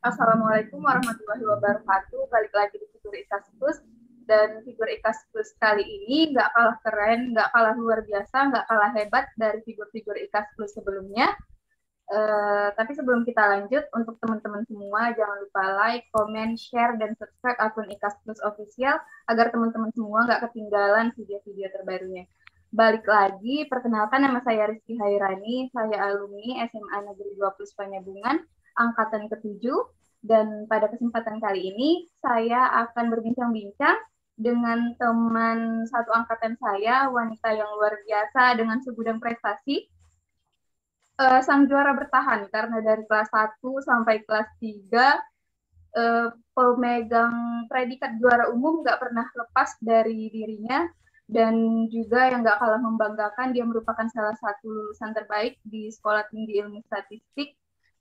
Assalamualaikum warahmatullahi wabarakatuh. Balik lagi di Figur Ikas Plus. Dan Figur Ikas Plus kali ini nggak kalah keren, nggak kalah luar biasa, nggak kalah hebat dari figur-figur Ikas Plus sebelumnya. Tapi sebelum kita lanjut, untuk teman-teman semua jangan lupa like, comment, share, dan subscribe akun Ikas Plus Official agar teman-teman semua nggak ketinggalan video-video terbarunya. Balik lagi, perkenalkan nama saya Rizky Hairani, saya alumni SMA Negeri 20 Panyabungan, angkatan ke-7, dan pada kesempatan kali ini saya akan berbincang-bincang dengan teman satu angkatan saya, wanita yang luar biasa dengan segudang prestasi, sang juara bertahan karena dari kelas 1 sampai kelas 3 pemegang predikat juara umum nggak pernah lepas dari dirinya, dan juga yang nggak kalah membanggakan, dia merupakan salah satu lulusan terbaik di Sekolah Tinggi Ilmu Statistik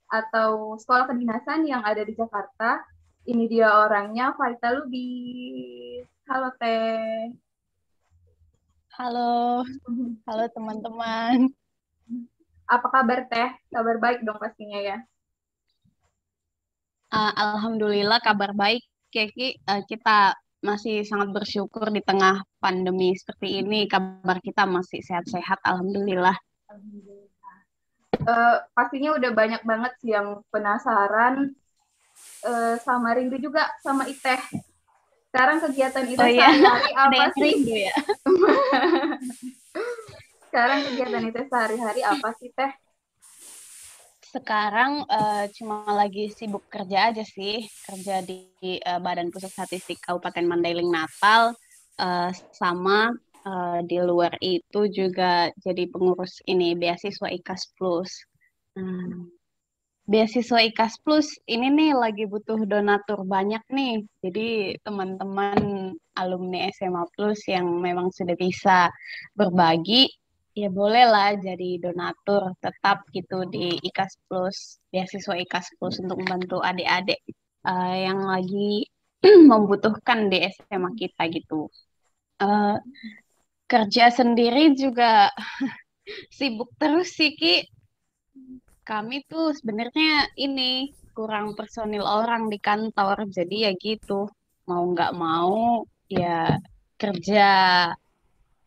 atau sekolah kedinasan yang ada di Jakarta. Ini dia orangnya, Faita Lubis. Halo Teh. Halo, halo teman-teman. Apa kabar Teh? Kabar baik dong pastinya ya. Alhamdulillah kabar baik, Keki. Kita masih sangat bersyukur di tengah pandemi seperti ini. Kabar kita masih sehat-sehat, alhamdulillah. Alhamdulillah. Pastinya udah banyak banget sih yang penasaran, sama rindu juga sama Iteh. Sekarang kegiatan Iteh sehari-hari apa Ada yang sih? rindu ya? Sekarang kegiatan Iteh sehari-hari apa sih Teh? Sekarang cuma lagi sibuk kerja aja sih. Kerja di Badan Pusat Statistik Kabupaten Mandailing Natal. Sama di luar itu juga jadi pengurus ini beasiswa IKAS Plus. Beasiswa IKAS Plus ini nih lagi butuh donatur banyak nih. Jadi teman-teman alumni SMA Plus yang memang sudah bisa berbagi, ya bolehlah jadi donatur tetap gitu di IKAS Plus, beasiswa IKAS Plus untuk membantu adik-adik yang lagi membutuhkan di SMA kita gitu. Kerja sendiri juga sibuk terus sih Ki. Kami tuh sebenarnya ini kurang personil orang di kantor, jadi ya gitu, mau nggak mau ya kerja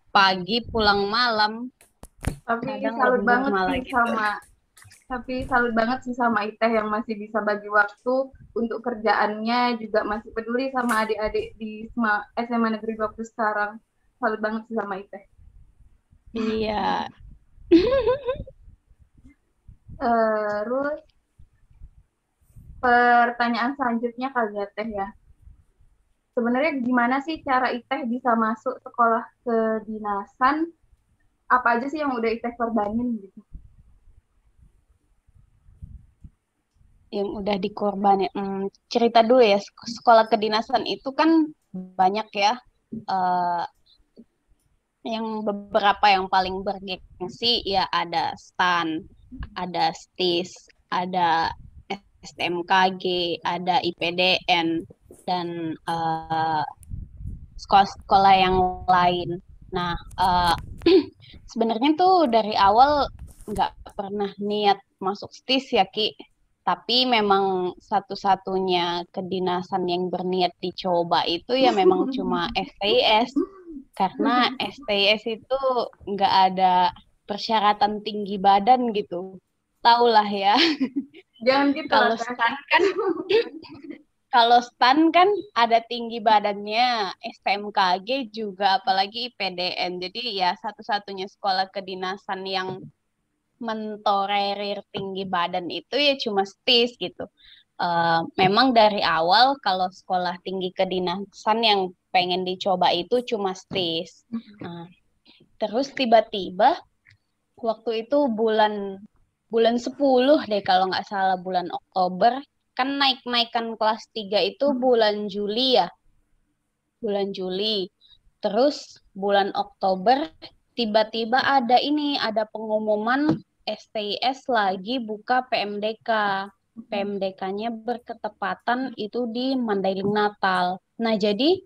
pagi pulang malam, Tapi kadang salut lembur banget malah sih gitu. sama tapi salut banget sih sama Iteh yang masih bisa bagi waktu untuk kerjaannya, juga masih peduli sama adik-adik di SMA Negeri 20 sekarang. Salut banget sih sama Iteh. Iya, Terus pertanyaan selanjutnya kali ya Teh ya. Sebenarnya gimana sih cara Iteh bisa masuk sekolah kedinasan? Apa aja sih yang udah Iteh korbanin gitu? yang udah dikorbanin. Cerita dulu ya, sekolah kedinasan itu kan banyak ya. eh, yang beberapa yang paling bergengsi ya ada STAN, ada STIS, ada STMKG, ada IPDN, dan sekolah-sekolah yang lain. Nah, sebenarnya tuh dari awal nggak pernah niat masuk STIS ya, Ki. Tapi memang satu-satunya kedinasan yang berniat dicoba itu ya memang cuma STIS. Karena STIS itu nggak ada persyaratan tinggi badan gitu. Tahulah ya. Jangan gitu lah Kalau Teh. STAN kan Kalau STAN kan ada tinggi badannya, STMKG juga, apalagi IPDN. Jadi ya satu-satunya sekolah kedinasan yang mentolerir tinggi badan itu ya cuma STIS gitu. Memang dari awal kalau sekolah tinggi kedinasan yang pengen dicoba itu cuma STIS. Nah, terus tiba-tiba waktu itu bulan bulan 10 deh kalau nggak salah, bulan Oktober, kan naik-naikan kelas 3 itu bulan Juli ya, bulan Juli. Terus bulan Oktober tiba-tiba ada pengumuman STIS lagi buka PMDK. PMDK-nya berketepatan itu di Mandailing Natal. Nah, jadi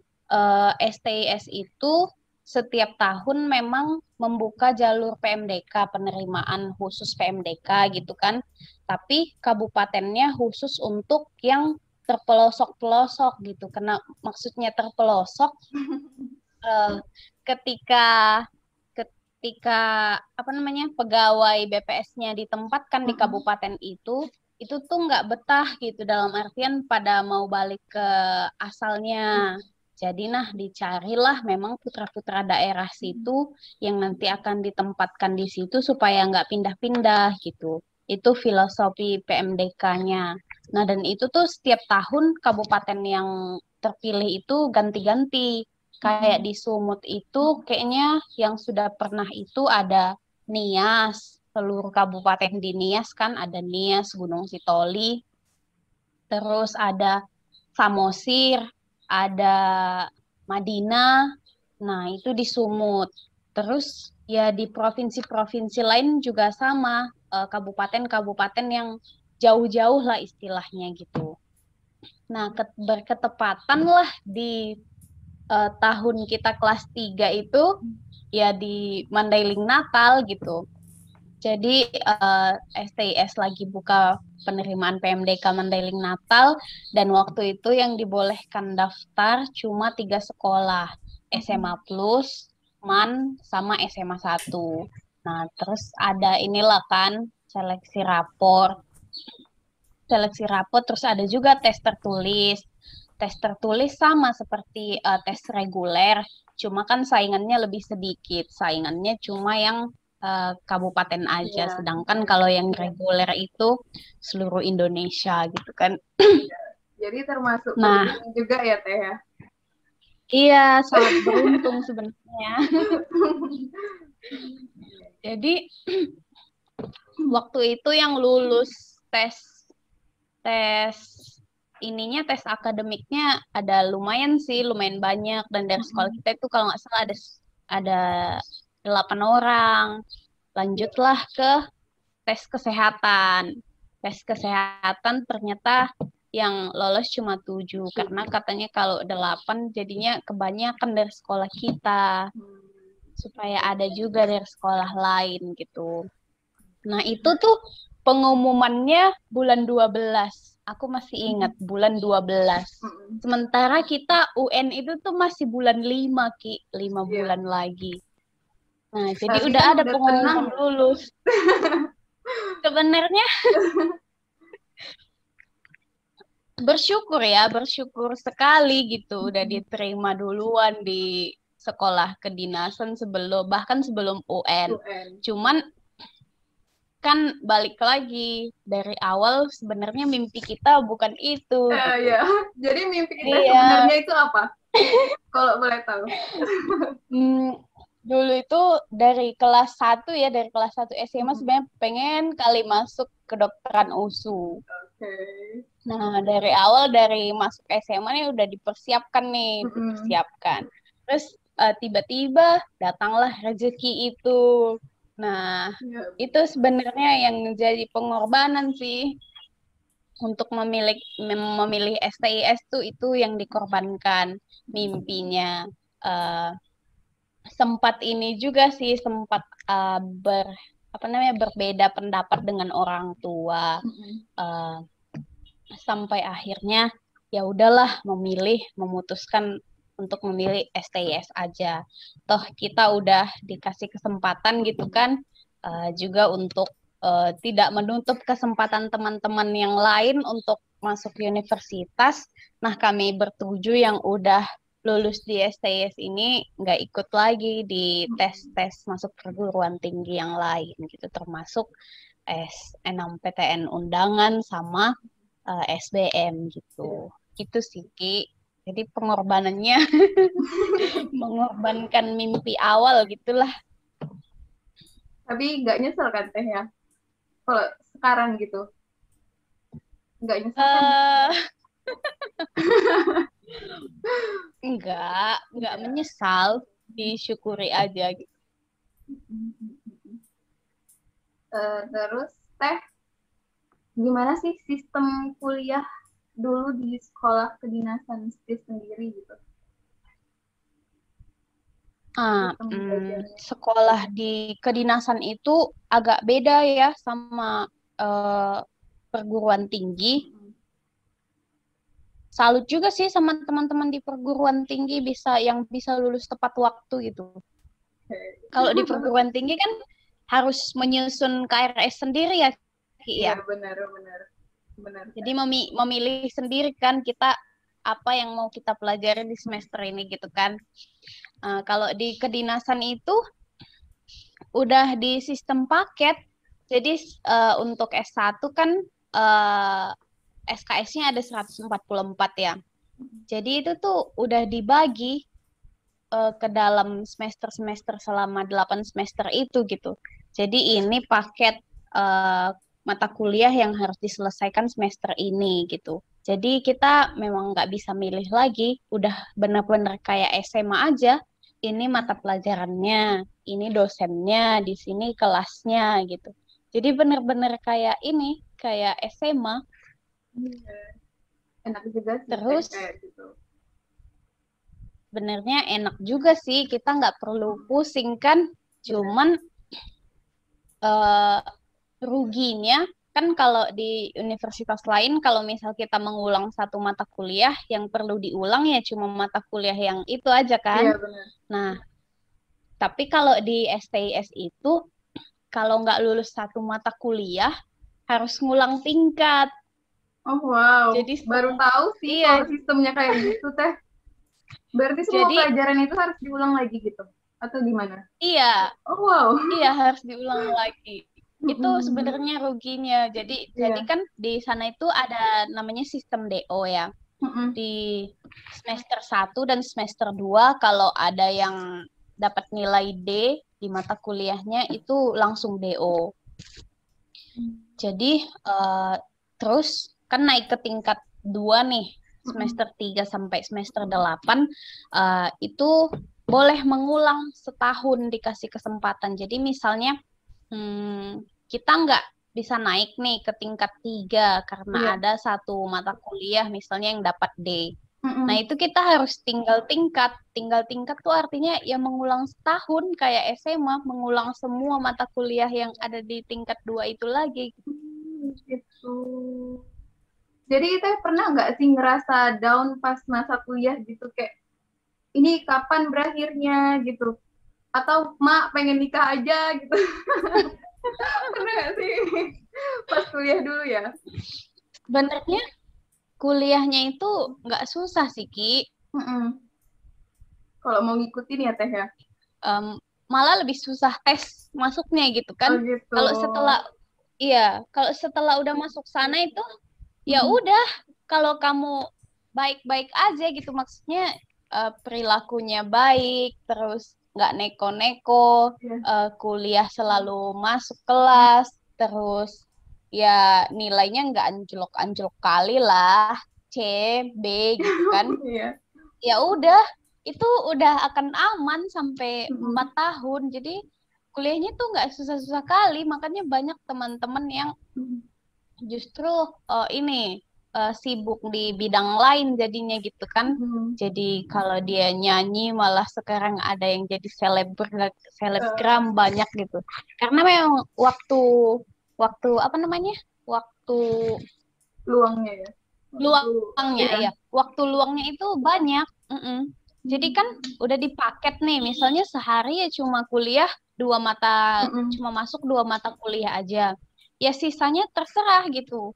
STIS itu setiap tahun memang membuka jalur PMDK, penerimaan khusus PMDK gitu kan. Tapi kabupatennya khusus untuk yang terpelosok-pelosok gitu. Karena maksudnya terpelosok eh, ketika ketika apa namanya pegawai BPS-nya ditempatkan di kabupaten itu tuh nggak betah gitu dalam artian pada mau balik ke asalnya. Jadi nah dicarilah memang putra-putra daerah situ yang nanti akan ditempatkan di situ supaya nggak pindah-pindah gitu. Itu filosofi PMDK-nya. Nah dan itu tuh setiap tahun kabupaten yang terpilih itu ganti-ganti. Kayak di Sumut itu kayaknya yang sudah pernah itu ada Nias, seluruh kabupaten di Nias kan ada Nias, Gunung Sitoli, terus ada Samosir, ada Madinah, nah itu di Sumut. Terus ya di provinsi-provinsi lain juga sama, kabupaten-kabupaten yang jauh-jauh lah istilahnya gitu. Nah, berketepatan lah di tahun kita kelas 3 itu ya di Mandailing Natal gitu. Jadi STIS lagi buka penerimaan PMDK Mandailing Natal dan waktu itu yang dibolehkan daftar cuma 3 sekolah, SMA Plus, MAN, sama SMA 1. Nah, terus ada inilah kan seleksi rapor, terus ada juga tes tertulis. Tes tertulis sama seperti tes reguler, cuma kan saingannya lebih sedikit. Saingannya cuma yang kabupaten aja, Iya. sedangkan kalau yang reguler itu seluruh Indonesia gitu kan. Jadi termasuk Nah, beruntung juga ya Teh ya. iya sangat beruntung sebenarnya. Jadi waktu itu yang lulus tes tes tes akademiknya ada lumayan banyak dan dari sekolah kita itu kalau nggak salah ada 8 orang. Lanjutlah ke tes kesehatan. Tes kesehatan ternyata yang lolos cuma 7 karena katanya kalau 8 jadinya kebanyakan dari sekolah kita supaya ada juga dari sekolah lain gitu. Nah, itu tuh pengumumannya bulan 12. Aku masih ingat bulan 12. Sementara kita UN itu tuh masih bulan 5, Ki. 5 bulan lagi. Nah, jadi Tapi udah kan ada udah pengumuman tenang. lulus. Sebenarnya bersyukur sekali gitu udah diterima duluan di sekolah kedinasan bahkan sebelum UN. Cuman kan balik lagi dari awal sebenarnya mimpi kita bukan itu gitu. Ya. Jadi mimpi kita Iya. sebenarnya itu apa? Kalau boleh tahu. Dulu itu dari kelas 1 ya, dari kelas 1 SMA sebenarnya pengen kali masuk kedokteran USU. Okay. Nah, dari awal dari masuk SMA nih udah dipersiapkan. Terus tiba-tiba datanglah rezeki itu. Nah, itu sebenarnya yang jadi pengorbanan sih untuk memilih STIS tuh itu yang dikorbankan mimpinya. Sempat ini juga sih sempat berbeda pendapat dengan orang tua. Sampai akhirnya ya udahlah memutuskan untuk memilih STIS aja. Toh kita udah dikasih kesempatan gitu kan juga untuk tidak menutup kesempatan teman-teman yang lain untuk masuk universitas. Nah, kami bertujuh yang udah lulus di STIS ini nggak ikut lagi di tes-tes masuk perguruan tinggi yang lain gitu, termasuk SNMPTN undangan sama SBM gitu. Itu sih, Ki. Jadi pengorbanannya mengorbankan mimpi awal gitulah. Tapi nggak nyesel kan Teh ya? Kalau sekarang gitu. Nggak nyesel kan? Enggak menyesal, disyukuri aja gitu. Terus Teh, gimana sih sistem kuliah dulu di sekolah kedinasan STIS sendiri gitu? sistem belajarnya. Sekolah di kedinasan itu agak beda ya sama perguruan tinggi. Salut juga sih sama teman-teman di perguruan tinggi yang bisa lulus tepat waktu gitu. Kalau di perguruan tinggi kan harus menyusun KRS sendiri ya, Ki, Iya, ya. benar. Jadi memilih sendiri kan kita apa yang mau kita pelajari di semester ini gitu kan. Kalau di kedinasan itu udah di sistem paket. Jadi untuk S1 kan SKS-nya ada 144 ya. Jadi itu tuh udah dibagi ke dalam semester-semester selama 8 semester itu gitu. Jadi ini paket mata kuliah yang harus diselesaikan semester ini gitu. Jadi kita memang nggak bisa milih lagi, udah benar-benar kayak SMA aja. Ini mata pelajarannya, ini dosennya, di sini kelasnya gitu. Jadi benar-benar kayak ini, kayak SMA. Enak juga sih Terus kayak gitu. sebenarnya enak juga sih, kita nggak perlu pusing kan. Cuman ruginya kan kalau di universitas lain, kalau misal kita mengulang satu mata kuliah, yang perlu diulang ya cuma mata kuliah yang itu aja kan. Iya, benar. Nah, tapi kalau di STIS itu, kalau nggak lulus satu mata kuliah, harus ngulang tingkat. Oh wow, Jadi baru tahu sih iya, kalau sistemnya kayak gitu teh. Berarti semua jadi pelajaran itu harus diulang lagi gitu? Atau gimana? iya, Oh wow. iya harus diulang lagi. Itu sebenarnya ruginya. Jadi Iya. kan di sana itu ada namanya sistem DO ya. Di semester 1 dan semester 2 kalau ada yang dapat nilai D di mata kuliahnya itu langsung DO. Jadi terus kan naik ke tingkat 2 nih, semester 3 sampai semester 8 itu boleh mengulang setahun dikasih kesempatan. Jadi misalnya kita nggak bisa naik nih ke tingkat 3 karena ada satu mata kuliah misalnya yang dapat D. Nah, itu kita harus tinggal tingkat. Tinggal tingkat tuh artinya ya mengulang setahun kayak SMA, mengulang semua mata kuliah yang ada di tingkat 2 itu lagi. Gitu. Jadi teh pernah nggak sih ngerasa down pas masa kuliah gitu kayak ini kapan berakhirnya gitu? Atau mak pengen nikah aja gitu? Pernah nggak sih pas kuliah dulu ya? Sebenarnya kuliahnya itu nggak susah sih, Ki. Kalau mau ngikutin ya teh ya? Malah lebih susah tes masuknya gitu kan. Oh gitu. Kalau setelah udah masuk sana itu ya udah, kalau kamu baik-baik aja gitu, maksudnya perilakunya baik, terus nggak neko-neko, kuliah selalu masuk kelas, terus ya nilainya nggak anjlok-anjlok kali lah, C, B gitu kan. Ya udah, itu udah akan aman sampai 4 tahun. Jadi kuliahnya tuh nggak susah-susah kali, makanya banyak teman-teman yang justru sibuk di bidang lain jadinya gitu kan. Jadi kalau dia nyanyi malah sekarang ada yang jadi selebgram banyak gitu. Karena memang waktu apa namanya? Waktu luangnya ya. Luangnya ya. Waktu luangnya itu banyak. Jadi kan udah dipaket nih, misalnya sehari ya cuma kuliah cuma masuk 2 mata kuliah aja. Ya sisanya terserah gitu.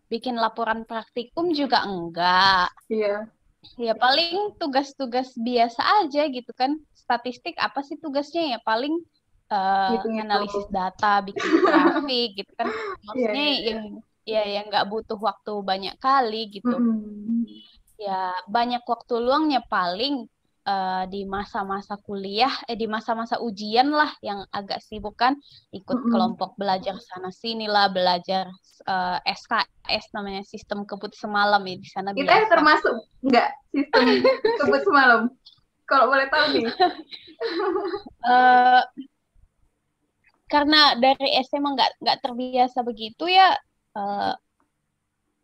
Bikin laporan praktikum juga enggak. Iya. Ya paling tugas-tugas biasa aja gitu kan. Statistik apa sih tugasnya ya paling analisis data, bikin grafik gitu kan. Maksudnya yang nggak butuh waktu banyak kali gitu. Ya banyak waktu luangnya paling di masa-masa kuliah, di masa-masa ujian lah yang agak sibuk kan, ikut kelompok belajar sana sini lah, belajar SKS namanya sistem kebut semalam ya di sana Kita biasa. termasuk nggak sistem kebut semalam? Kalau boleh tahu nih. Karena dari SMA nggak terbiasa begitu ya,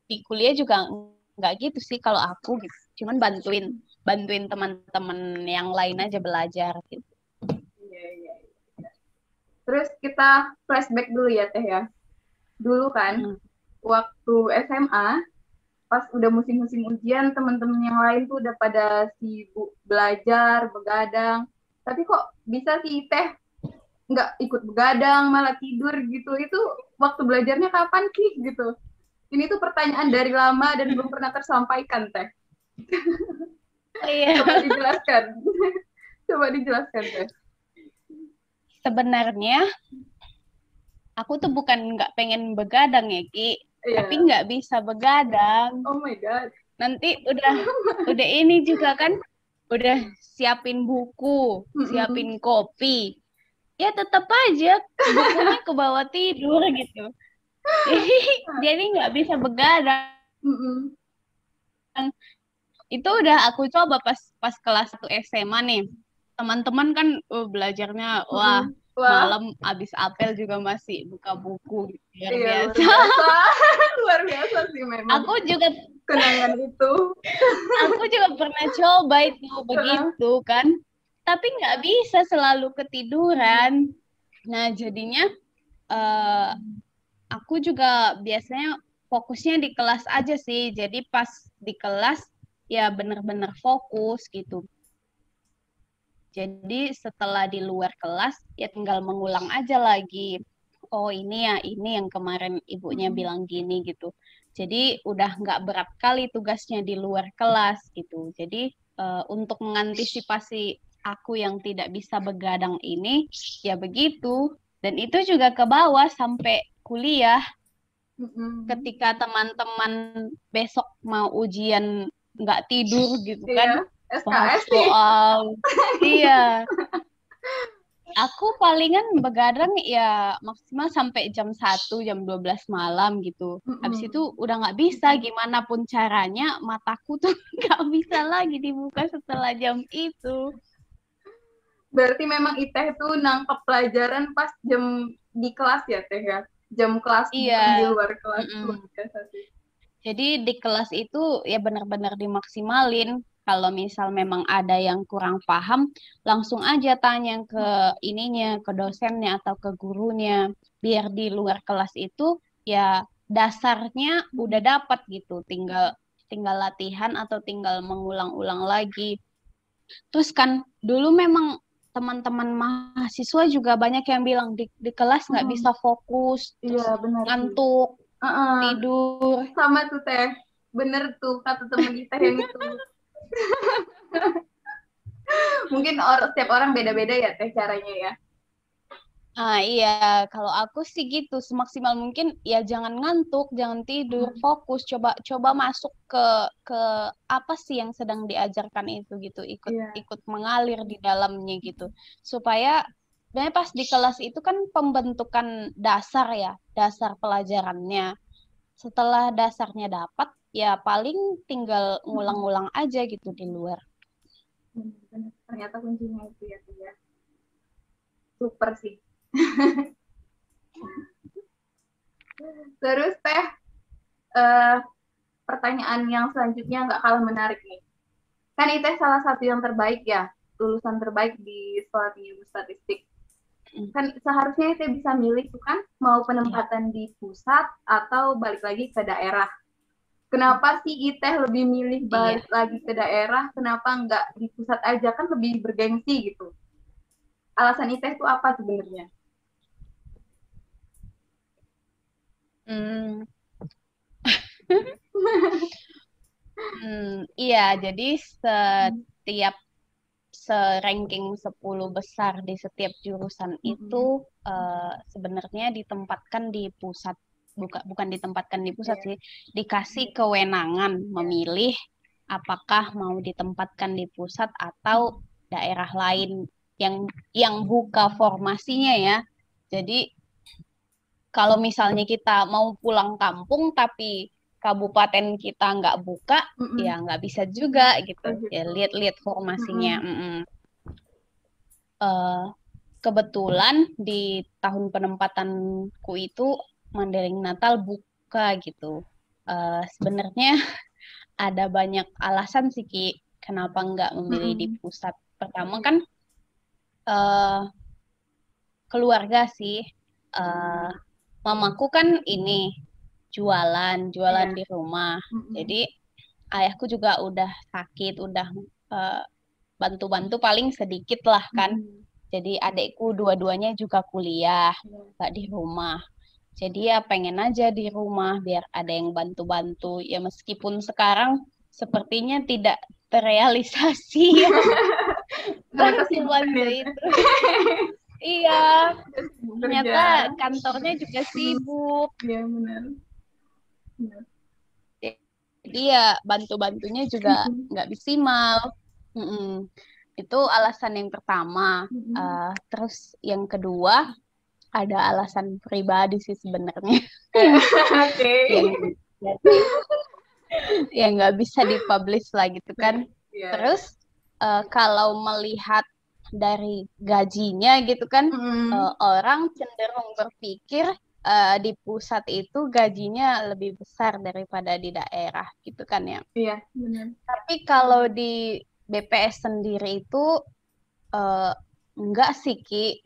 di kuliah juga nggak gitu sih kalau aku gitu. Cuman bantuin bantuin teman-teman yang lain aja belajar gitu. Iya, iya. Terus kita flashback dulu ya Teh ya. Dulu kan Hmm. waktu SMA pas udah musim-musim ujian teman-teman yang lain tuh udah pada sibuk belajar, begadang. Tapi kok bisa sih Teh nggak ikut begadang, malah tidur gitu. Itu waktu belajarnya kapan sih gitu? Ini tuh pertanyaan dari lama dan belum pernah tersampaikan Teh. Oh iya, Coba dijelaskan. Coba dijelaskan Teh. sebenarnya aku tuh bukan nggak pengen begadang ya Ki, tapi Iya. nggak bisa begadang. Oh my God. Nanti udah ini juga kan, udah siapin buku, Mm-mm. siapin kopi, ya tetap aja bukunya ke bawah tidur gitu. Jadi jadi nggak bisa begadang. Mm-mm. Itu udah aku coba pas pas kelas 1 SMA nih. Teman-teman kan belajarnya wah Mm-mm. Wah, malam abis apel juga masih buka buku gitu, luar iya luar biasa. biasa. Luar biasa sih memang Aku juga kenangan itu. aku juga pernah coba itu Heeh. begitu kan. Tapi nggak bisa selalu ketiduran. Nah, jadinya eh, aku juga biasanya fokusnya di kelas aja sih. Jadi pas di kelas ya bener-bener fokus gitu. Jadi setelah di luar kelas ya tinggal mengulang aja lagi. Oh ini ya ini yang kemarin ibunya Mm-mm. bilang gini gitu. Jadi udah nggak berat kali tugasnya di luar kelas gitu. Jadi untuk mengantisipasi aku yang tidak bisa begadang ini ya begitu. Dan itu juga ke bawah sampai kuliah Mm-mm. ketika teman-teman besok mau ujian nggak tidur gitu kan, Iya, bahas SKS sih. soal. Iya, aku palingan begadang ya maksimal sampai jam 1 jam 12 malam gitu. Habis itu Mm-mm. udah nggak bisa, gimana pun caranya mataku tuh nggak bisa lagi dibuka setelah jam itu. Berarti memang Iteh tuh nangkep pelajaran pas jam di kelas ya, Teh ya. Jam kelas Iya. bukan di luar kelas. Luar Mm-mm. biasa sih. Jadi di kelas itu ya benar-benar dimaksimalin. Kalau misal memang ada yang kurang paham, langsung aja tanya ke ininya, ke dosennya atau ke gurunya. Biar di luar kelas itu ya dasarnya udah dapat gitu. Tinggal tinggal latihan atau tinggal mengulang-ulang lagi. Terus kan dulu memang teman-teman mahasiswa juga banyak yang bilang di kelas nggak Mm-mm. bisa fokus, Iya, terus benar sih. ngantuk, Heeh. tidur. Sama tuh, Teh. Bener tuh kata temen Iteh yang itu. Mungkin setiap orang beda-beda ya, Teh, caranya ya. Ah iya, kalau aku sih gitu, semaksimal mungkin ya jangan ngantuk, jangan tidur, Mm-mm. fokus, coba coba masuk ke apa sih yang sedang diajarkan itu gitu, ikut Iya. ikut mengalir di dalamnya gitu. Supaya sebenarnya pas di kelas itu kan pembentukan dasar ya, dasar pelajarannya. Setelah dasarnya dapat, ya paling tinggal Mm-mm. ngulang-ngulang aja gitu di luar. Bener-bener. Ternyata kuncinya itu ya, Teh ya. Super sih. Terus, Teh, eh, pertanyaan yang selanjutnya nggak kalah menarik nih. Kan itu salah satu yang terbaik ya, lulusan terbaik di sekolah tinggi ilmu statistik. Mm. Kan seharusnya itu bisa milih tuh kan, mau Iya. penempatan di pusat atau balik lagi ke daerah. Kenapa sih Iteh lebih milih Iya. balik lagi ke daerah? Kenapa nggak di pusat aja, kan lebih bergengsi gitu? Alasan Iteh itu apa sebenarnya? Hmm. Iya, jadi setiap ranking 10 besar di setiap jurusan itu sebenarnya ditempatkan di pusat. Bukan ditempatkan di pusat Iya, sih, dikasih kewenangan iya. memilih apakah mau ditempatkan di pusat atau daerah lain yang buka formasinya ya. Jadi kalau misalnya kita mau pulang kampung tapi kabupaten kita nggak buka, ya Mm-mm. nggak bisa juga gitu. Oh Ya gitu. lihat-lihat formasinya. Mm-mm. Eh, Kebetulan di tahun penempatanku itu Mandaling Natal buka gitu. Sebenarnya ada banyak alasan sih Ki, kenapa nggak memilih di pusat. Pertama kan keluarga sih. Mamaku kan ini jualan di rumah. Jadi ayahku juga udah sakit, udah bantu-bantu paling sedikit lah kan. Jadi adekku dua-duanya juga kuliah, nggak di rumah. Jadi ya pengen aja di rumah biar ada yang bantu-bantu. Ya meskipun sekarang sepertinya tidak terrealisasi ya. Bantu-bantu itu. Iya, ternyata kantornya juga sibuk. Iya, benar. Jadi ya bantu-bantunya juga nggak maksimal. Itu alasan yang pertama. Terus yang kedua, ada alasan pribadi sih sebenarnya. yang nggak bisa dipublish lah gitu kan. Terus kalau melihat dari gajinya gitu kan, orang cenderung berpikir di pusat itu gajinya lebih besar daripada di daerah gitu kan ya. Iya, benar. Tapi kalau di BPS sendiri itu enggak sih Ki.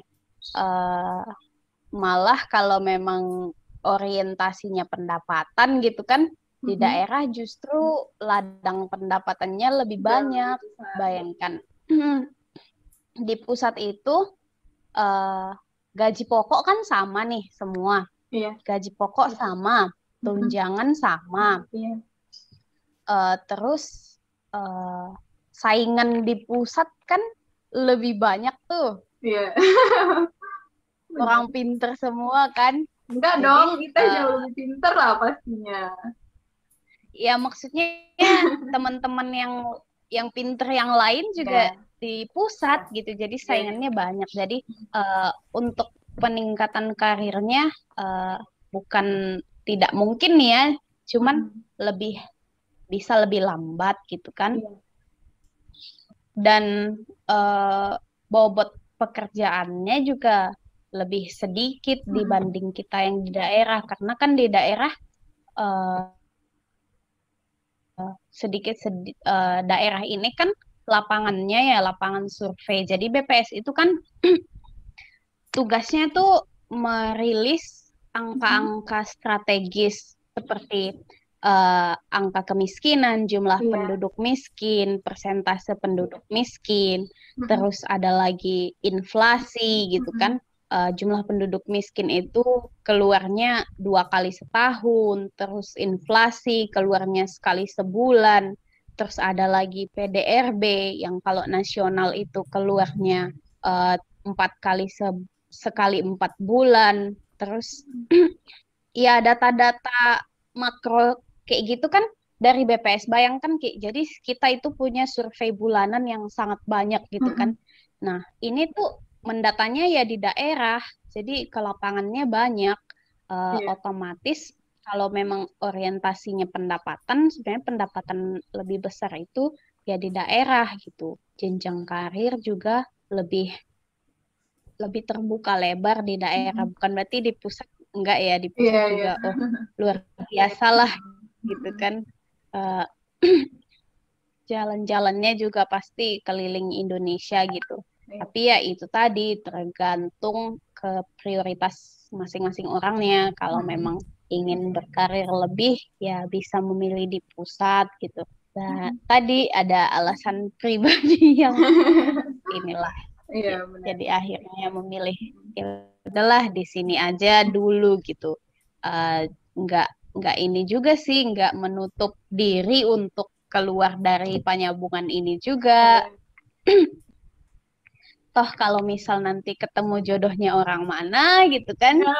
Malah kalau memang orientasinya pendapatan gitu kan, di daerah justru ladang pendapatannya lebih banyak. Bayangkan di pusat itu gaji pokok kan sama nih semua. Iya. Gaji pokok sama, tunjangan sama. Iya. Terus saingan di pusat kan lebih banyak tuh. Iya. Orang pinter semua kan. Enggak dong, kita jauh lebih pinter lah pastinya. Ya maksudnya teman-teman yang pinter yang lain juga di pusat gitu. Jadi saingannya banyak. Jadi untuk peningkatan karirnya bukan tidak mungkin ya, cuman bisa lebih lambat gitu kan. Dan bobot pekerjaannya juga lebih sedikit dibanding kita yang di daerah, karena kan di daerah daerah ini kan lapangannya ya lapangan survei. Jadi BPS itu kan tugasnya tuh merilis angka-angka strategis seperti angka kemiskinan, jumlah penduduk miskin, persentase penduduk miskin, terus ada lagi inflasi gitu kan. Jumlah penduduk miskin itu keluarnya 2 kali setahun, terus inflasi keluarnya sekali sebulan, terus ada lagi PDRB yang kalau nasional itu keluarnya 4 kali sekali 4 bulan, terus ya data-data makro kayak gitu kan dari BPS. Bayangkan Ki, jadi kita itu punya survei bulanan yang sangat banyak gitu kan. Nah ini tuh mendatanya ya di daerah, jadi ke lapangannya banyak. Otomatis kalau memang orientasinya pendapatan, sebenarnya pendapatan lebih besar itu ya di daerah gitu. Jenjang karir juga lebih terbuka lebar di daerah. Bukan berarti di pusat enggak ya, di pusat juga luar biasa lah gitu kan. Jalan-jalannya juga pasti keliling Indonesia gitu. Tapi ya itu tadi tergantung ke prioritas masing-masing orangnya. Kalau memang ingin berkarir lebih ya bisa memilih di pusat gitu. Nah, tadi ada alasan pribadi yang inilah. Jadi akhirnya memilih adalah di sini aja dulu gitu. Nggak ini juga sih, nggak menutup diri untuk keluar dari Panyabungan ini juga. Toh kalau misal nanti ketemu jodohnya orang mana gitu kan, ya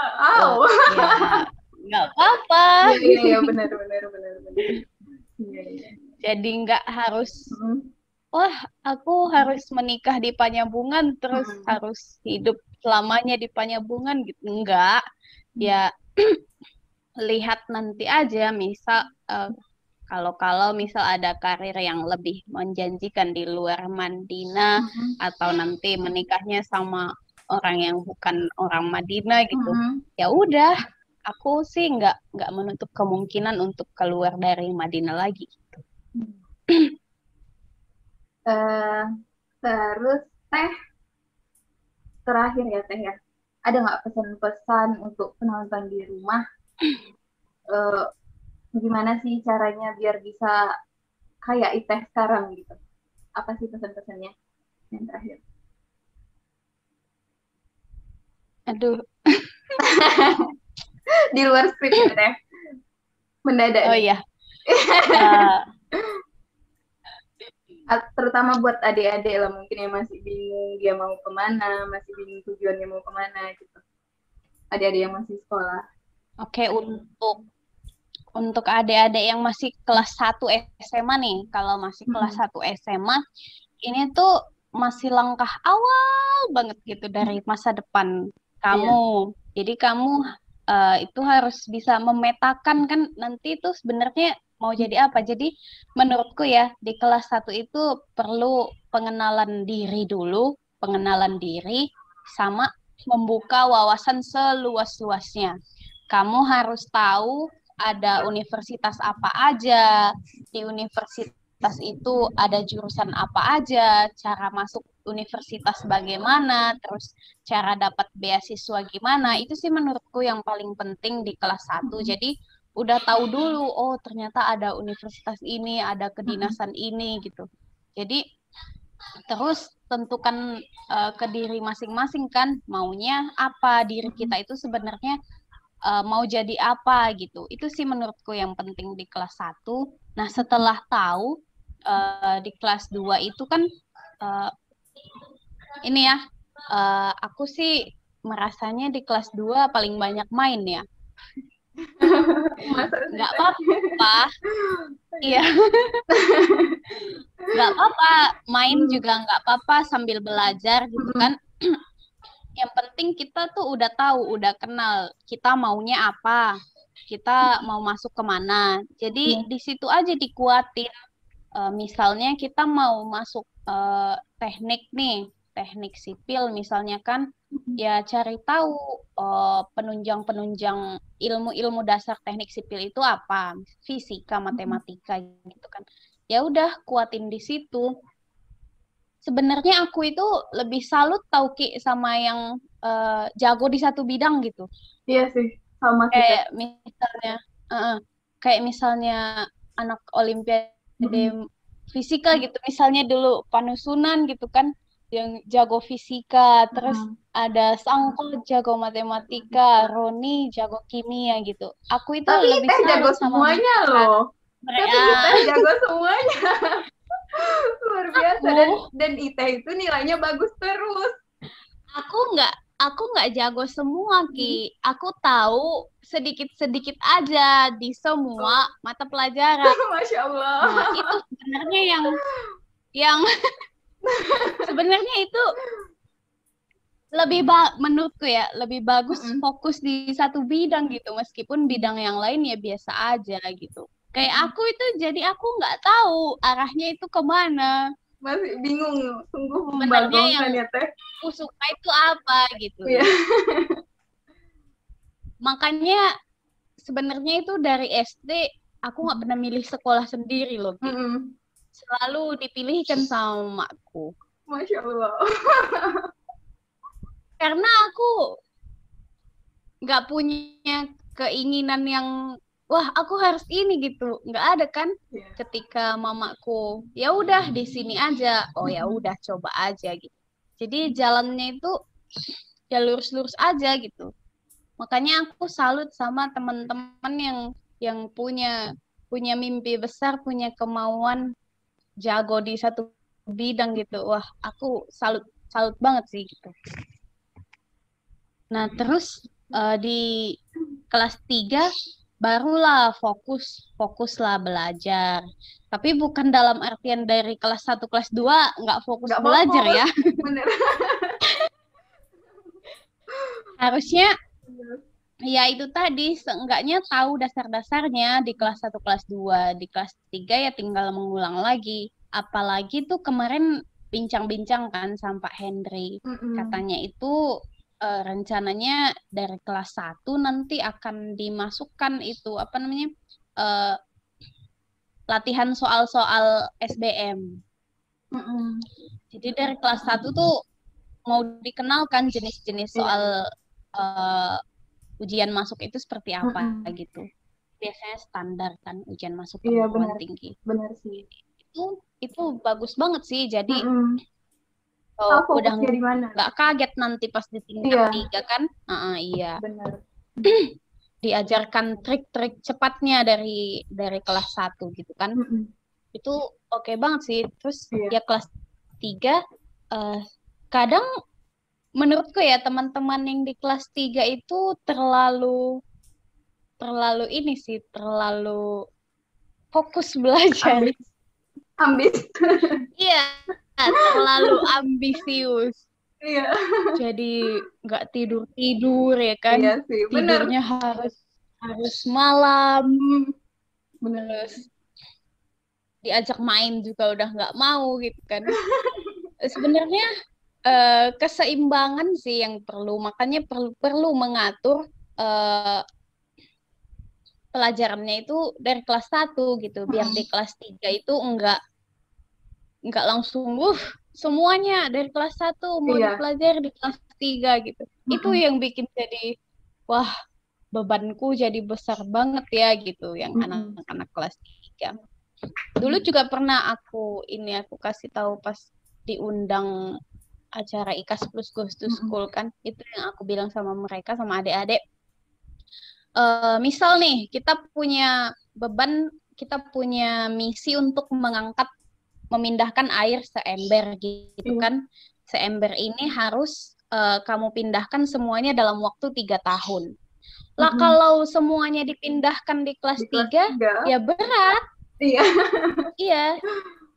nggak apa-apa. Iya, benar. Jadi nggak harus, wah aku harus menikah di Panyabungan terus harus hidup selamanya di Panyabungan gitu. Enggak, ya lihat nanti aja, misal kalau misal ada karir yang lebih menjanjikan di luar Madinah atau nanti menikahnya sama orang yang bukan orang Madinah gitu, ya udah, aku sih nggak menutup kemungkinan untuk keluar dari Madinah lagi. Eh, terus Teh, terakhir ya Teh ya. Ada nggak pesan-pesan untuk penonton di rumah? Eh, Gimana sih caranya biar bisa kayak Iteh sekarang gitu? Apa sih pesan-pesannya yang terakhir? Aduh, Di luar skrip ya Teh, mendadak oh nih. iya. Eh, Terutama buat adik-adik lah mungkin yang masih bingung dia mau kemana, masih bingung tujuannya mau kemana gitu. Adik-adik yang masih sekolah. Oke, untuk adik-adik yang masih kelas 1 SMA nih, kalau masih kelas Mm-mm. 1 SMA, ini tuh masih langkah awal banget gitu dari masa depan kamu. Iya. Jadi kamu itu harus bisa memetakan kan nanti itu sebenarnya mau jadi apa. Jadi menurutku ya di kelas 1 itu perlu pengenalan diri dulu, pengenalan diri sama membuka wawasan seluas-luasnya. Kamu harus tahu ada universitas apa aja, di universitas itu ada jurusan apa aja, cara masuk universitas bagaimana, terus cara dapat beasiswa gimana. Itu sih menurutku yang paling penting di kelas 1. Mm-mm. Jadi udah tahu dulu, oh ternyata ada universitas ini, ada Mm-mm. kedinasan ini gitu. Jadi terus tentukan ke diri masing-masing kan maunya apa, diri Mm-mm. kita itu sebenarnya mau jadi apa gitu. Itu sih menurutku yang penting di kelas 1. Nah, setelah tahu di kelas 2 itu kan eh, ini ya aku sih merasanya di kelas 2 paling banyak main ya. Masa sih Nggak Teh? apa-apa. Iya, nggak apa-apa. Main Mm. juga nggak apa-apa sambil belajar gitu Mm-mm. kan. Yang penting kita tuh udah tahu, udah kenal kita maunya apa, kita mau masuk kemana. Jadi Iya. di situ aja dikuatin. Misalnya kita mau masuk teknik nih, teknik sipil misalnya kan, Mm-mm. ya cari tahu penunjang-penunjang ilmu-ilmu dasar teknik sipil itu apa, fisika, Mm-mm. matematika gitu kan. Ya udah kuatin di situ. Sebenarnya aku itu lebih salut tau Ki sama yang jago di satu bidang gitu. Iya sih, sama sih Teh. Kayak misalnya, eh, kayak misalnya anak Olimpiade Mm-mm. fisika gitu, misalnya dulu Panusunan gitu kan, yang jago fisika, terus Mm-mm. ada Sangko jago matematika, Roni jago kimia gitu. Aku itu Tapi lebih Teh jago salut sama semuanya mereka. loh. Tapi Mereka, Teh jago semuanya. Luar biasa. Dan aku dan Iteh itu nilainya bagus terus. aku nggak jago semua Mm. Ki. Aku tahu sedikit-sedikit aja di semua Oh, mata pelajaran. Masya Nah, itu Allah. sebenarnya yang sebenarnya itu menurutku ya lebih bagus Mm-mm. fokus di satu bidang gitu meskipun Mm. bidang yang lain ya biasa aja gitu. Kayak Mm-mm. aku itu jadi aku nggak tahu arahnya itu kemana. Masih bingung, sungguh Sebenarnya yang membagongkan ya Teh. aku suka itu apa gitu. Iya. Makanya sebenarnya itu dari SD aku nggak pernah milih sekolah sendiri loh Ki. Mm-mm. Selalu dipilihkan sama makku. Masya Allah. Karena aku nggak punya keinginan yang wah aku harus ini gitu nggak ada kan Iya. ketika mamaku ya udah di sini aja oh ya Mm-mm. udah coba aja gitu jadi jalannya itu ya lurus-lurus aja gitu makanya aku salut sama teman-teman yang punya punya mimpi besar punya kemauan jago di satu bidang gitu wah aku salut salut banget sih gitu. Nah, terus di kelas 3 barulah fokuslah belajar. Tapi bukan dalam artian dari kelas 1 kelas 2 nggak fokus Nggak belajar fokus. ya. Bener. Harusnya Bener. ya itu tadi seenggaknya tahu dasar-dasarnya di kelas 1 kelas 2 di kelas 3 ya tinggal mengulang lagi. Apalagi tuh kemarin bincang-bincang kan sama Pak Hendri. Mm-mm. Katanya itu rencananya dari kelas 1 nanti akan dimasukkan itu apa namanya? eh, latihan soal-soal SBM. Jadi dari kelas 1 tuh mau dikenalkan jenis-jenis soal ujian masuk itu seperti apa gitu. Biasanya standar kan ujian masuk perguruan tinggi. Benar sih. Itu bagus banget sih. Jadi udah nggak kaget nanti pas di tingkat 3 kan. Iya. Benar. Diajarkan trik-trik cepatnya dari kelas 1 gitu kan. Itu oke banget sih. Terus ya kelas 3 kadang menurutku ya teman-teman yang di kelas 3 itu terlalu ini sih, terlalu fokus belajar. Ambis. Iya, terlalu ambisius. Iya. Jadi nggak tidur ya kan? Iya sih, tidurnya harus malam. Bener. Diajak main juga udah nggak mau gitu kan. Sebenarnya keseimbangan sih yang perlu, makanya perlu mengatur pelajarannya itu dari kelas 1 gitu, biar di kelas 3 itu enggak langsung semuanya dari kelas 1 mau dipelajari di kelas 3 gitu. Itu yang bikin jadi wah, bebanku jadi besar banget ya gitu yang anak-anak kelas 3. Dulu juga pernah aku kasih tahu pas diundang acara IKAS Plus Goes to School kan, itu yang aku bilang sama mereka, sama adik-adik. Misal nih, kita punya beban, kita punya misi untuk memindahkan air seember gitu kan. Seember ini harus kamu pindahkan semuanya dalam waktu 3 tahun. Lah kalau semuanya dipindahkan di kelas 3, ya berat. Iya,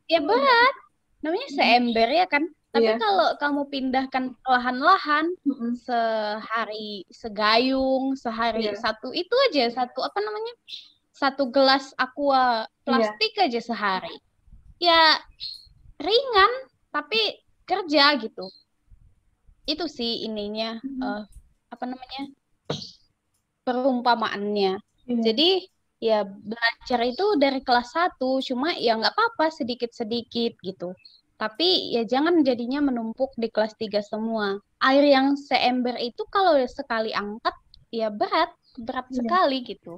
ya berat. Namanya seember ya kan. Tapi kalau kamu pindahkan perlahan-lahan, sehari segayung, sehari satu itu aja, satu gelas aqua plastik aja sehari. Ya ringan, tapi kerja gitu. Itu sih ininya, perumpamaannya. Jadi ya belajar itu dari kelas 1, cuma ya nggak apa-apa sedikit-sedikit gitu. Tapi ya jangan jadinya menumpuk di kelas 3 semua. Air yang seember itu kalau sekali angkat ya berat sekali gitu.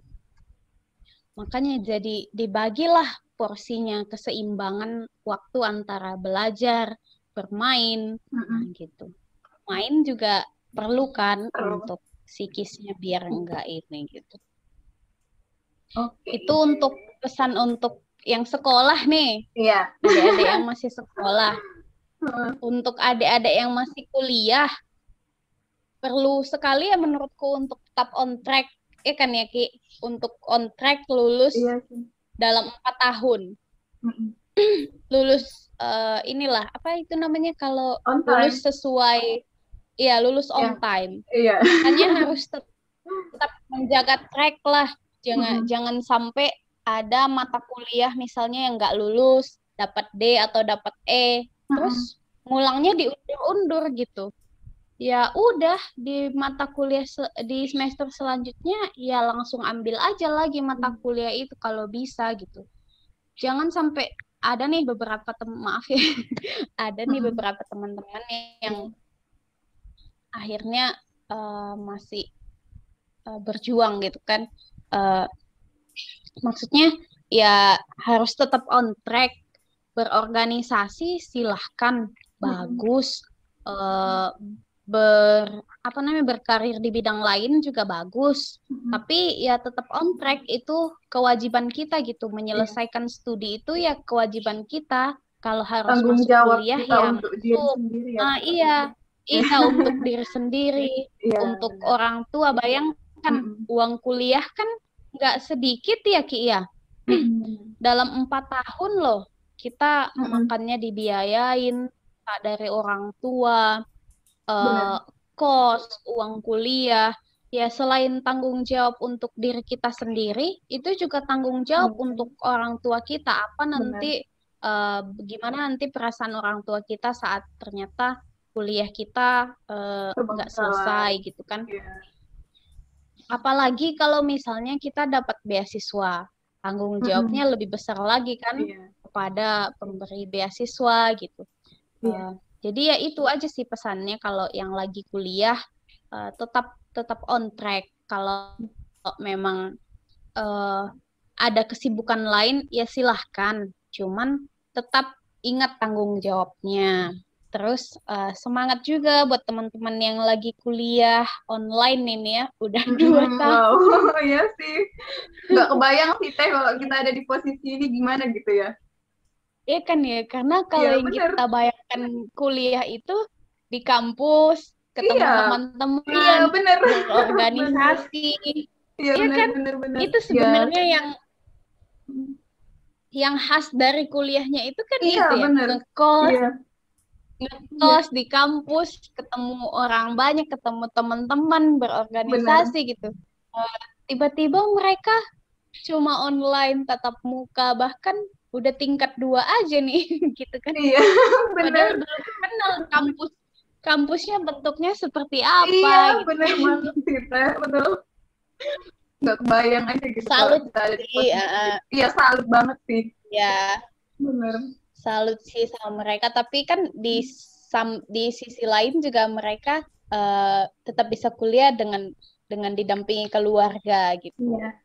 Makanya jadi dibagilah porsinya, keseimbangan waktu antara belajar, bermain, gitu. Main juga perlu kan untuk psikisnya biar enggak ini gitu. Itu untuk pesan untuk yang sekolah nih, adik-adik yang masih sekolah. Untuk adik-adik yang masih kuliah, perlu sekali ya menurutku untuk tetap on track, ya kan ya Ki, untuk on track lulus dalam 4 tahun. Lulus inilah apa itu namanya kalau lulus sesuai, ya lulus on time. Hanya harus tetap menjaga track lah, jangan sampai ada mata kuliah misalnya yang nggak lulus, dapat D atau dapat E, terus ngulangnya diundur-undur gitu. Ya udah di mata kuliah di semester selanjutnya ya langsung ambil aja lagi mata kuliah itu kalau bisa gitu. Jangan sampai ada nih beberapa beberapa teman-teman yang akhirnya masih berjuang gitu kan. Maksudnya ya harus tetap on track. Berorganisasi silahkan, bagus. Berkarir di bidang lain juga bagus. Tapi ya tetap on track, itu kewajiban kita gitu. Menyelesaikan studi itu ya kewajiban kita. Kalau harus masuk kuliah ya untuk diri sendiri ya. Iya untuk diri sendiri, untuk orang tua. Bayangkan uang kuliah kan nggak sedikit ya Ki ya. Dalam 4 tahun loh kita makannya dibiayain dari orang tua, kos, uang kuliah. Ya selain tanggung jawab untuk diri kita sendiri, itu juga tanggung jawab untuk orang tua kita. Apa nanti gimana nanti perasaan orang tua kita saat ternyata kuliah kita nggak selesai gitu kan. Apalagi kalau misalnya kita dapat beasiswa. tanggung Mm-mm. jawabnya lebih besar lagi kan Iya. kepada pemberi beasiswa gitu. Iya. Jadi ya itu aja sih pesannya kalau yang lagi kuliah tetap tetap on track. Kalau memang eh, ada kesibukan lain ya silahkan. Cuman tetap ingat tanggung jawabnya. Terus semangat juga buat teman-teman yang lagi kuliah online ini ya, udah dua Mm-mm. Wow. tahun. Iya sih. Nggak kebayang sih Teh kalau kita ada di posisi ini gimana gitu ya. Iya kan ya, karena kalau Iya yang bener. kita bayangkan kuliah itu di kampus, ketemu Iya. Iya teman-teman, bener. Bener. berorganisasi, Iya iya bener kan? bener bener. Itu Iya. sebenarnya yang khas dari kuliahnya itu kan Iya itu ya, bener. ngekos, Iya. Iya. ngekos di kampus, ketemu orang banyak, ketemu teman-teman, Bener. berorganisasi gitu. Eh, Tiba-tiba mereka cuma online, tatap muka, bahkan udah tingkat 2 aja nih, gitu kan. Iya bener. Padahal belum kenal kampusnya bentuknya seperti Iya apa gitu. bener banget sih Teh. Betul. Nggak kebayang aja gitu kalau Salut kita ada di sih, posisi itu. Iya salut banget sih. ya Bener. salut sih sama mereka. Tapi kan di sisi lain juga mereka tetap bisa kuliah dengan didampingi keluarga gitu. Iya.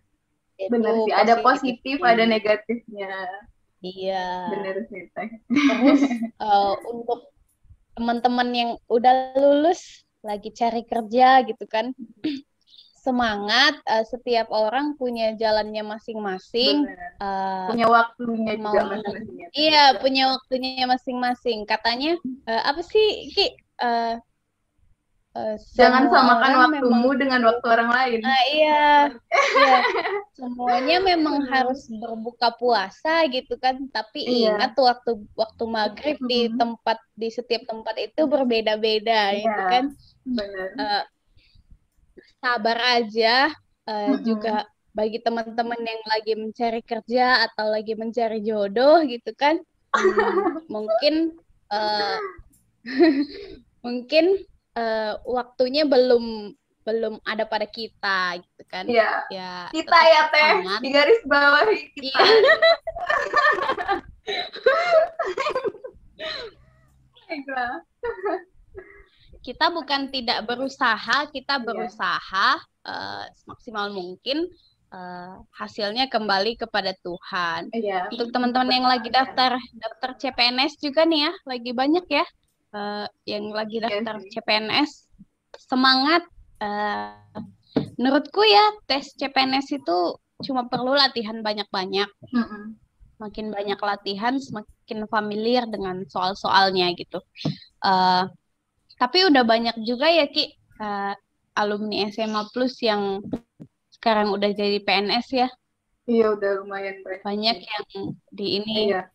Bener Itu sih. Ada positif, positifnya. ada negatifnya. Iya. Bener sih Teh. Terus untuk teman-teman yang udah lulus lagi cari kerja gitu kan, semangat. Setiap orang punya jalannya masing-masing. Bener. eh, Punya waktunya mau juga masing-masing ya. iya punya waktunya masing-masing. Katanya apa sih Ki? Eh, Jangan Semua samakan orang memang waktumu dengan waktu orang lain. iya iya semuanya memang harus berbuka puasa gitu kan. Tapi ingat Iya. waktu waktu maghrib Mm-mm. di setiap tempat itu berbeda-beda Iya. itu kan. Bener. Eh, Sabar aja. Juga Mm-mm. bagi teman-teman yang lagi mencari kerja atau lagi mencari jodoh gitu kan, mungkin eh, mungkin waktunya belum belum ada pada kita gitu kan. Iya. Ya Kita tetap ya Teh, semangat. di garis bawahi kita. Iya, Baiklah. kita bukan tidak berusaha, kita Iya. berusaha semaksimal mungkin. Hasilnya kembali kepada Tuhan. Iya. Untuk teman-teman yang lagi daftar CPNS juga nih ya, lagi banyak ya yang lagi Iya daftar sih. CPNS. Semangat. Menurutku ya, tes CPNS itu cuma perlu latihan banyak-banyak. Mm-mm. Makin banyak latihan, semakin familiar dengan soal-soalnya gitu. Eh, tapi udah banyak juga ya Ki, alumni SMA Plus yang sekarang udah jadi PNS ya. Iya udah lumayan banyak. Banyak yang di ini, Iya.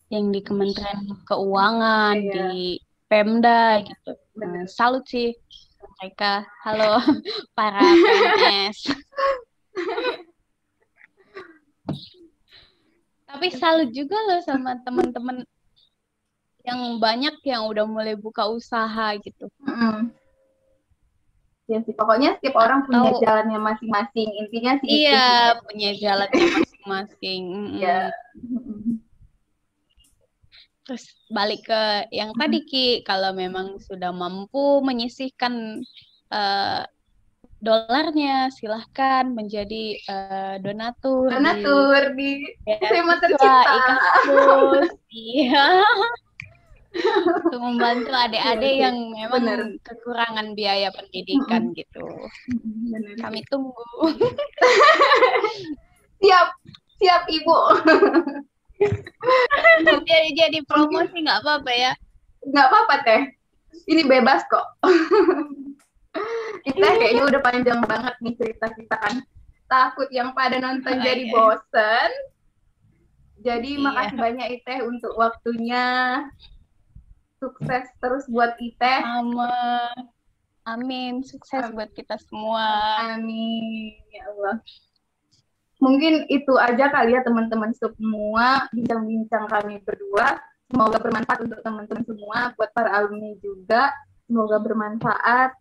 yang di Kementerian Keuangan, Iya. di Pemda gitu. Bener. Salut sih mereka. Halo para PNS. Tapi salut juga loh sama teman-teman yang banyak yang udah mulai buka usaha gitu. Mm-mm. Ya sih, pokoknya setiap orang punya Atau jalannya masing-masing. Intinya sih itu iya sih. punya jalannya masing-masing. Ya. Mm-mm. Terus balik ke yang tadi Ki, kalau memang sudah mampu menyisihkan eh, dolarnya, silahkan menjadi donatur Donatur di SMA beasiswa tercinta. IKASPUS. Iya, untuk membantu Iya adik-adik sih. yang memang Bener. kekurangan biaya pendidikan Mm-mm. gitu. Bener Kami sih. tunggu. Siap, siap Ibu. Jadi Mungkin promosi nggak apa-apa ya. nggak apa-apa Teh. Ini bebas kok. Kita kayaknya udah panjang banget nih cerita kita kan. Takut yang pada nonton Oh, jadi iya. bosen. Jadi Iya. makasih banyak Iteh untuk waktunya. Sukses terus buat Iteh. Amin, sukses buat kita semua. Amin. Ya Allah. Mungkin itu aja kali ya teman-teman semua, bincang-bincang kami berdua. Semoga bermanfaat untuk teman-teman semua, buat para alumni juga. Semoga bermanfaat.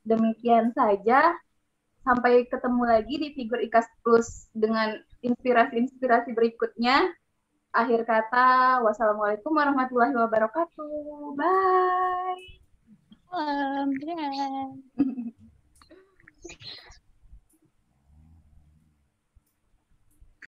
Demikian saja. Sampai ketemu lagi di Figur IKAS Plus dengan inspirasi-inspirasi berikutnya. Akhir kata, wassalamualaikum warahmatullahi wabarakatuh. Bye. Salam.